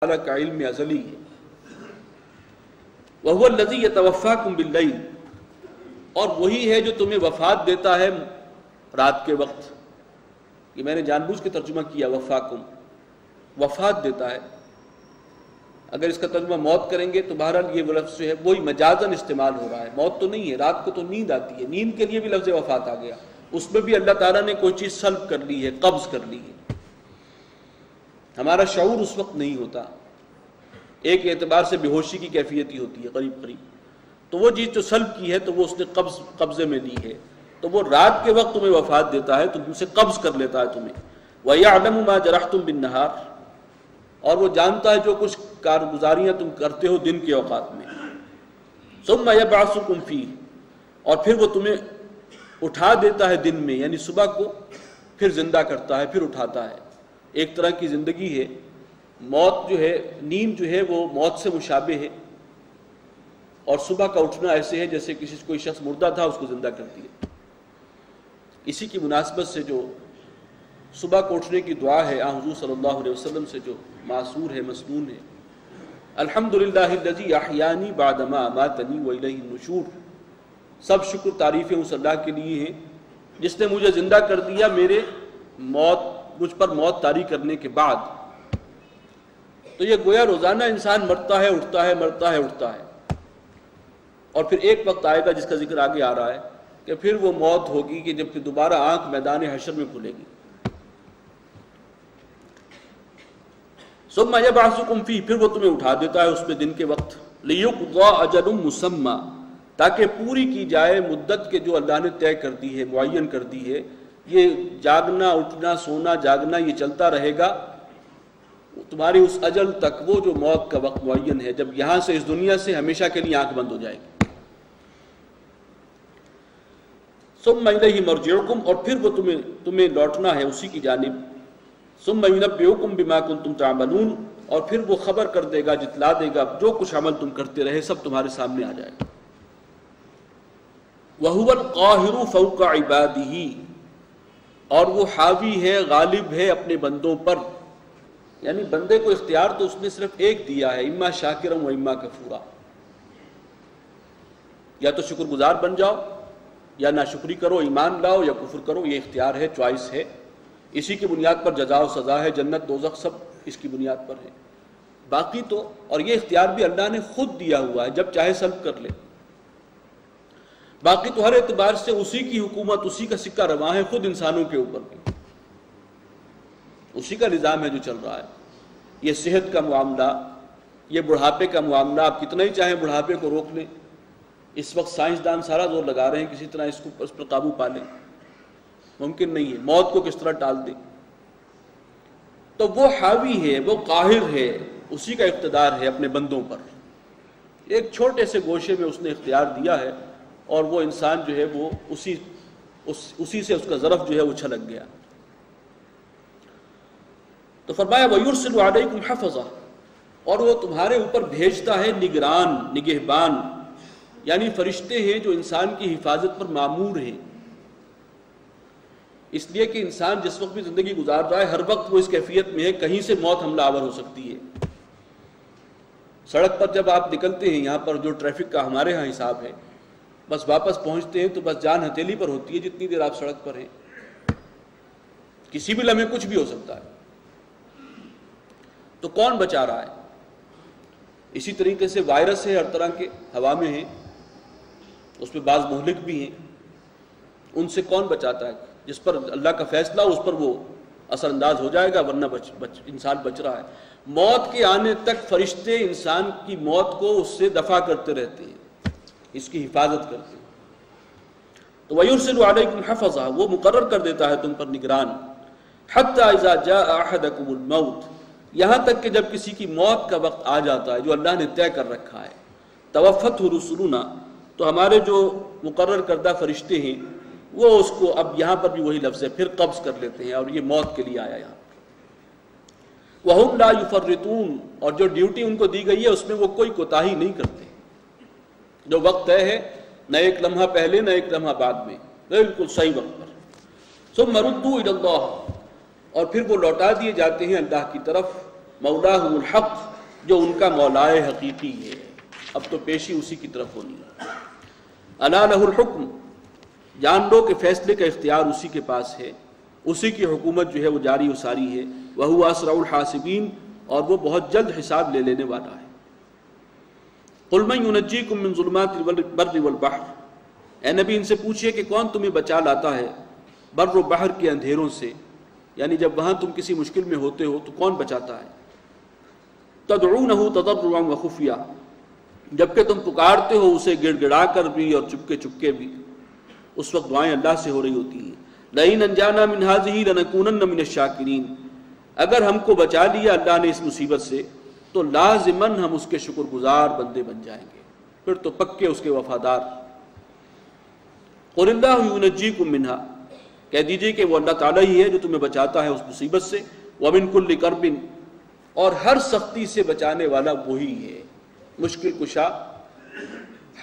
تعالیٰ کا علم ازلی ہے۔ وَهُوَ الَّذِي يَتَوَفَّاكُمْ بِاللَّيْلِ، اور وہی ہے جو تمہیں وفات دیتا ہے رات کے وقت۔ یہ میں نے جان بوجھ کے ترجمہ کیا، وفاکم، وفات دیتا ہے۔ اگر اس کا ترجمہ موت کریں گے تو بہرحال یہ لفظ جو ہے وہی مجازن استعمال ہو رہا ہے، موت تو نہیں ہے۔ رات کو تو نیند آتی ہے، نیند کے لیے بھی لفظ وفات آ گیا، اس میں بھی اللہ تعالیٰ نے کوئی چیز سلب کر لی ہے، قبض کر لی ہے۔ ہمارا شعور اس وقت نہیں ہوتا، ایک اعتبار سے بے ہوشی کی کیفیت ہی ہوتی ہے قریب قریب، تو وہ چیز جو سلب کی ہے تو وہ اس نے قبضے میں لی ہے، تو وہ رات کے وقت تمہیں وفات دیتا ہے، تم سے قبض کر لیتا ہے تمہیں۔ وَيَعْلَمُ مَا جَرَحْتُمْ بِالنَّهَارِ، اور وہ جانتا ہے جو کچھ کارگزاریاں تم کرتے ہو دن کے اوقات میں۔ ثُمَّ يَبْعَثُكُمْ فِيهِ، اور پھر وہ تمہیں اٹھا دیتا ہے دن میں، یعنی صبح کو پھر زندہ کرتا ہے، پھر اٹھاتا ہے۔ ایک طرح کی زندگی ہے، موت جو ہے، نیند جو ہے وہ موت سے مشابہ ہے، اور صبح کا اٹھنا ایسے ہے جیسے کوئی شخص مردہ تھا اس کو زندہ کر دیا۔ اسی کی مناسبت سے جو صبح کو اٹھنے کی دعا ہے حضور صلی اللہ علیہ وسلم سے جو معصور ہے، مسنون ہے، الحمدللہ الذی احیانی بعد ما اماتنی والیہ النشور، سب شکر تعریفیں اس اللہ کے لیے ہیں جس نے مجھے زندہ کر دیا مجھ پر موت طاری کرنے کے بعد۔ تو یہ گویا روزانہ انسان مرتا ہے، اٹھتا ہے، مرتا ہے، اٹھتا ہے، اور پھر ایک وقت آئے گا جس کا ذکر آگے آ رہا ہے کہ پھر وہ موت ہوگی کہ جب کہ دوبارہ آنکھ میدان حشر میں کھلے گی۔ ثم یبعثکم فیہ، پھر وہ تمہیں اٹھا دیتا ہے اس میں دن کے وقت، لیقضی اجل مسمی، تاکہ پوری کی جائے مدت کے جو اللہ نے طے کر دی ہے، معین کر دی ہے۔ یہ جاگنا، اٹھنا، سونا، جاگنا یہ چلتا رہے گا تمہاری اس اجل تک، وہ جو موت کا وقت معین ہے، جب یہاں سے اس دنیا سے ہمیشہ کے لیے آنکھ بند ہو جائے گی۔ ثم الیہ مرجعکم، اور پھر وہ تمہیں لوٹنا ہے اسی کی جانب۔ ثم ینبئکم بما کنتم تعملون، اور پھر وہ خبر کر دے گا، جتلا دے گا جو کچھ عمل تم کرتے رہے سب تمہارے سامنے آ جائے گا۔ وَهُوَ الْقَاهِرُ فَوْقَ عِبَادِهِ، اور وہ حاوی ہے، غالب ہے اپنے بندوں پر، یعنی بندے کو اختیار تو اس نے صرف ایک دیا ہے، اما شاکرا و اما کفورا، یا تو شکر گزار بن جاؤ یا ناشکری کرو، ایمان لاؤ یا کفر کرو، یہ اختیار ہے، چوائس ہے، اسی کی بنیاد پر جزا و سزا ہے، جنت دوزخ سب اس کی بنیاد پر ہے۔ باقی تو، اور یہ اختیار بھی اللہ نے خود دیا ہوا ہے، جب چاہے سلب کر لے۔ باقی تو ہر اعتبار سے اسی کی حکومت، اسی کا سکہ رواں ہے، خود انسانوں کے اوپر بھی اسی کا نظام ہے جو چل رہا ہے۔ یہ صحت کا معاملہ، یہ بڑھاپے کا معاملہ، آپ کتنا ہی چاہیں بڑھاپے کو روک لیں، اس وقت سائنسدان سارا زور لگا رہے ہیں کسی طرح اس پر قابو پا لیں، ممکن نہیں ہے۔ موت کو کس طرح ٹال دیں؟ تو وہ حاوی ہے، وہ قاہر ہے، اسی کا اقتدار ہے اپنے بندوں پر۔ ایک چھوٹے سے گوشے میں اس نے اختیار دیا ہے، اور وہ انسان جو ہے وہ اسی سے اس کا ظرف جو ہے وہ چھلک گیا۔ تو فرمایا وَيُرْسِلُ عَلَيْكُمْ حَفَظًا، اور وہ تمہارے اوپر بھیجتا ہے نگران، نگہبان، یعنی فرشتے ہیں جو انسان کی حفاظت پر مامور ہیں۔ اس لیے کہ انسان جس وقت بھی زندگی گزار رہا ہے ہر وقت وہ اس کیفیت میں ہے، کہیں سے موت حملہ آور ہو سکتی ہے۔ سڑک پر جب آپ نکلتے ہیں، یہاں پر جو ٹریفک کا ہمارے ہاں حساب ہے، بس واپس پہنچتے ہیں تو بس جان ہتھیلی پر ہوتی ہے جتنی دیر آپ سڑک پر ہیں، کسی بھی لمحے کچھ بھی ہو سکتا ہے۔ تو کون بچا رہا ہے؟ اسی طریقے سے وائرس ہے، ہر طرح کے ہوا میں ہیں، اس میں بعض مہلک بھی ہیں، ان سے کون بچاتا ہے؟ جس پر اللہ کا فیصلہ اس پر وہ اثر انداز ہو جائے گا، ورنہ انسان بچ رہا ہے۔ موت کے آنے تک فرشتے انسان کی موت کو اس سے دفع کرتے رہتے ہیں، اس کی حفاظت کرتے ہیں۔ تو وَيُرْسِلُ عَلَيْكُمْ حَفَظًا، وہ مقرر کر دیتا ہے تم پر نگران، حَتَّى إِذَا جَاءَ أَحَدَكُمُ الْمَوْتُ، یہاں تک کہ جب کسی کی موت کا وقت آ جاتا ہے جو اللہ نے طے کر رکھا ہے، تَوَفَّتْهُ رُسُلُنَا، تو ہمارے جو مقرر کردہ فرشتے ہیں وہ اس کو، اب یہاں پر بھی وہی لفظ ہے، پھر قبض کر لیتے ہیں، اور یہ موت کے لیے آیا یہاں۔ وَهُمْ لَا يُفَرِّطُونَ، اور جو ڈیوٹی ان کو دی گئی ہے اس میں وہ کوئی کوتاہی نہیں کرتے، جو وقت طے ہے، نہ ایک لمحہ پہلے نہ ایک لمحہ بعد میں، بالکل صحیح وقت پر۔ ثُمَّ رُدُّوا إِلَى اللَّهِ، اور پھر وہ لوٹا دیے جاتے ہیں اللہ کی طرف، مولاہم الحق، جو ان کا مولائے حقیقی ہے۔ اب تو پیشی اسی کی طرف ہونی ہے۔ الا لہ الحکم، جان لو کہ فیصلے کا اختیار اسی کے پاس ہے، اسی کی حکومت جو ہے وہ جاری و ساری ہے۔ وہو اسرع الحاسبین، اور وہ بہت جلد حساب لے لینے والا ہے۔ قل من ینجیکم من ظلمات البر والبحر، اے نبی ان سے پوچھئے کہ کون تمہیں بچا لاتا ہے بر و بحر کے اندھیروں سے، یعنی جب وہاں تم کسی مشکل میں ہوتے ہو تو کون بچاتا ہے؟ تدعونہ تضرعا وخفیہ، جبکہ تم پکارتے ہو اسے گڑ گڑا کر بھی اور چپکے چپکے بھی، اس وقت دعائیں اللہ سے ہو رہی ہوتی ہیں۔ لئن انجانا من ہذہ لنکونن من الشاکرین، اگر ہم کو بچا لیا اللہ نے اس مصیبت سے تو لازماً ہم اس کے شکر گزار بندے بن جائیں گے، پھر تو پکے اس کے وفادار۔ قل اللہ ینجیکم منہا، کہہ دیجئے کہ وہ اللہ تعالیٰ ہی ہے جو تمہیں بچاتا ہے اس مصیبت سے۔ ومن کل کرب، اور ہر سختی سے بچانے والا وہی ہے، مشکل کشا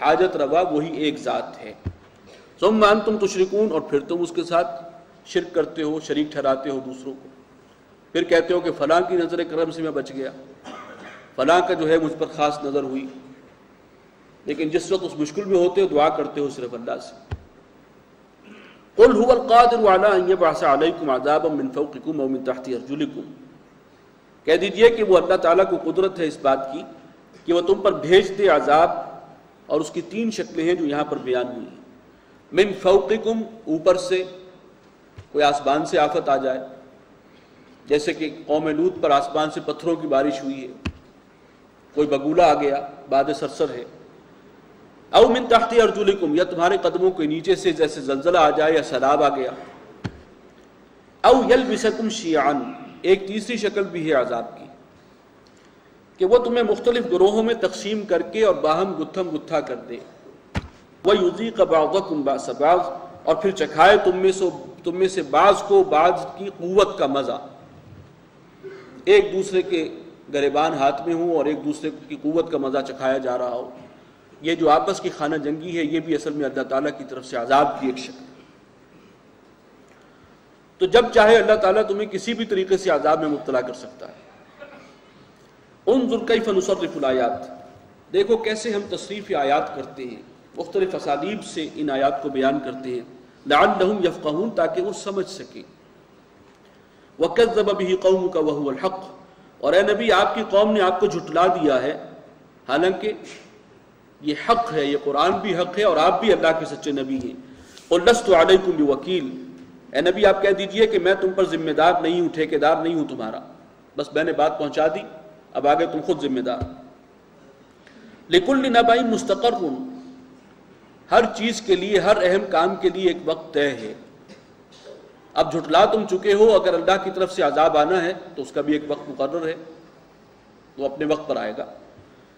حاجت روا وہی ایک ذات ہے۔ ثم انتم تشرکون، اور پھر تم اس کے ساتھ شرک کرتے ہو، شریک ٹھہراتے ہو دوسروں کو، پھر کہتے ہو کہ فلاں کی نظر کرم سے میں بچ گیا، فلاں کا جو ہے مجھ پر خاص نظر ہوئی، لیکن جس وقت اس مشکل میں ہوتے ہو دعا کرتے ہو صرف اللہ سے۔ قل هو القادر على ان يبعث عليكم عذابا من فوقكم او من تحت ارجلكم، کہہ دیجئے کہ وہ اللہ تعالیٰ کو قدرت ہے اس بات کی کہ وہ تم پر بھیج دے عذاب، اور اس کی تین شکلیں ہیں جو یہاں پر بیان ہوئی ہیں۔ من فوقکم، اوپر سے، کوئی آسمان سے آفت آ جائے، جیسے کہ قوم لوط پر آسمان سے پتھروں کی بارش ہوئی ہے، کوئی بگولا آ گیا، باد سرسر ہے۔ او من تحت ارجلکم، یا تمہارے قدموں کے نیچے سے جیسے زلزلہ آ جائے یا سیلاب آ گیا۔ او یلبسکم شیعا، ایک تیسری شکل بھی ہے عذاب کی کہ وہ تمہیں مختلف گروہوں میں تقسیم کر کے اور باہم گتھم گتھا کر دے۔ وَيُذِيقَ بَعْضَكُمْ بَأْسَ بَعْضٍ، اور پھر چکھائے تم میں سے بعض کو بعض کی قوت کا مزہ، ایک دوسرے کے گریبان ہاتھ میں ہوں اور ایک دوسرے کی قوت کا مزہ چکھایا جا رہا ہو۔ یہ جو آپس کی خانہ جنگی ہے یہ بھی اصل میں اللہ تعالیٰ کی طرف سے عذاب کی ایک شکل ہے۔ تو جب چاہے اللہ تعالیٰ تمہیں کسی بھی طریقے سے عذاب میں مبتلا کر سکتا ہے۔ انظر کیف نصرف الآیات، دیکھو کیسے ہم تصریف آیات کرتے ہیں، مختلف اسالیب سے ان آیات کو بیان کرتے ہیں۔ لعلہم یفقہون، تاکہ وہ سمجھ سکیں۔ وکذب بہ قومک وہو الحق، اور اے نبی آپ کی قوم نے آپ کو جھٹلا دیا ہے، حالانکہ یہ حق ہے، یہ قرآن بھی حق ہے اور آپ بھی اللہ کے سچے نبی ہیں۔ قل لست علیکم بوکیل، اے نبی آپ کہہ دیجئے کہ میں تم پر ذمہ دار نہیں ہوں، ٹھیکیدار نہیں ہوں تمہارا، بس میں نے بات پہنچا دی، اب آگے تم خود ذمہ دار۔ لکل نبأ مستقر، ہر چیز کے لیے، ہر اہم کام کے لیے ایک وقت طے ہے۔ اب جھٹلا تم چکے ہو، اگر اللہ کی طرف سے عذاب آنا ہے تو اس کا بھی ایک وقت مقرر ہے، وہ اپنے وقت پر آئے گا۔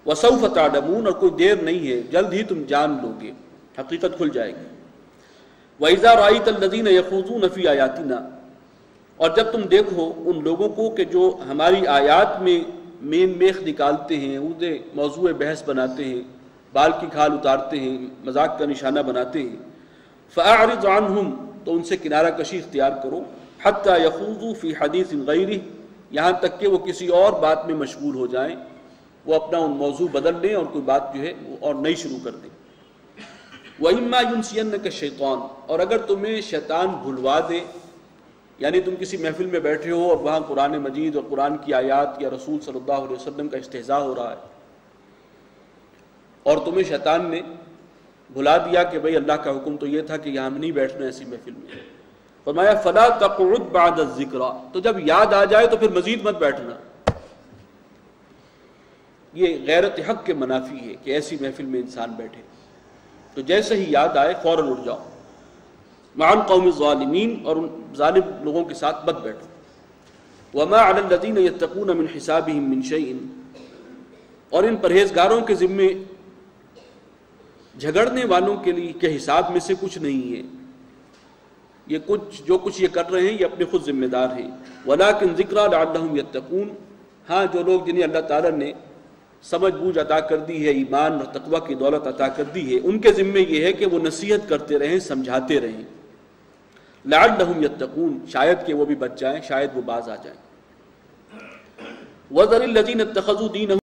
وسوف تعلمون، اور کوئی دیر نہیں ہے، جلد ہی تم جان لو گے، حقیقت کھل جائے گی۔ وَإِذَا رَأَيْتَ الَّذِينَ يَخُوضُونَ فِي آيَاتِنَا، اور جب تم دیکھو ان لوگوں کو کہ جو ہماری آیات میں مین میخ نکالتے ہیں، اسے موضوع بحث بناتے ہیں، بال کی کھال اتارتے ہیں، مذاق کا نشانہ بناتے ہیں، فَأَعْرِضْ عَنْهُمْ، تو ان سے کنارہ کشی اختیار کرو، حَتَّى يَخُوضُوا فِي حَدِيثٍ غَيْرِهِ، یہاں تک کہ وہ کسی اور بات میں مشغول ہو جائیں، وہ اپنا ان موضوع بدل لیں اور کوئی بات جو ہے وہ اور نئی شروع کر دیں۔ وَإِمَّا يُنْسِيَنَّكَ الشَّيْطَانُ، اور اگر تمہیں شیطان بھلوا دے، یعنی تم کسی محفل میں بیٹھے ہو اور وہاں قرآن مجید اور قرآن کی آیات یا رسول صلی اللہ علیہ وسلم کا استہزاء ہو رہا ہے، اور تمہیں شیطان نے بھلا دیا کہ بھئی اللہ کا حکم تو یہ تھا کہ یہاں نہیں بیٹھنا ایسی محفل میں، فرمایا فَلَا تَقْعُدْ بَعْدَ الذِّكْرَى، تو جب یاد آ جائے تو پھر مزید مت بیٹھنا۔ یہ غیرت حق کے منافی ہے کہ ایسی محفل میں انسان بیٹھے، تو جیسے ہی یاد آئے فوراً اٹھ جاؤ۔ مع القوم الظالمین، اور ان ظالم لوگوں کے ساتھ مت بیٹھو۔ وما علی الذین یتقون من حسابہم من شیء، اور ان پرہیزگاروں کے ذمے جھگڑنے والوں کے لیے کے حساب میں سے کچھ نہیں ہے، یہ جو کچھ یہ کر رہے ہیں یہ اپنے خود ذمہ دار ہیں۔ ولکن ذکریٰ لعلہم یتقون، ہاں جو لوگ جنہیں اللہ تعالیٰ نے سمجھ بوجھ عطا کر دی ہے، ایمان اور تقوی کی دولت عطا کر دی ہے، ان کے ذمے یہ ہے کہ وہ نصیحت کرتے رہیں، سمجھاتے رہیں۔ لعلہم یتقون، شاید کہ وہ بھی بچ جائیں، شاید وہ باز آ جائیں۔ وَذَرِ الَّذِينَ اتَّخَذُوا دِينَهُمْ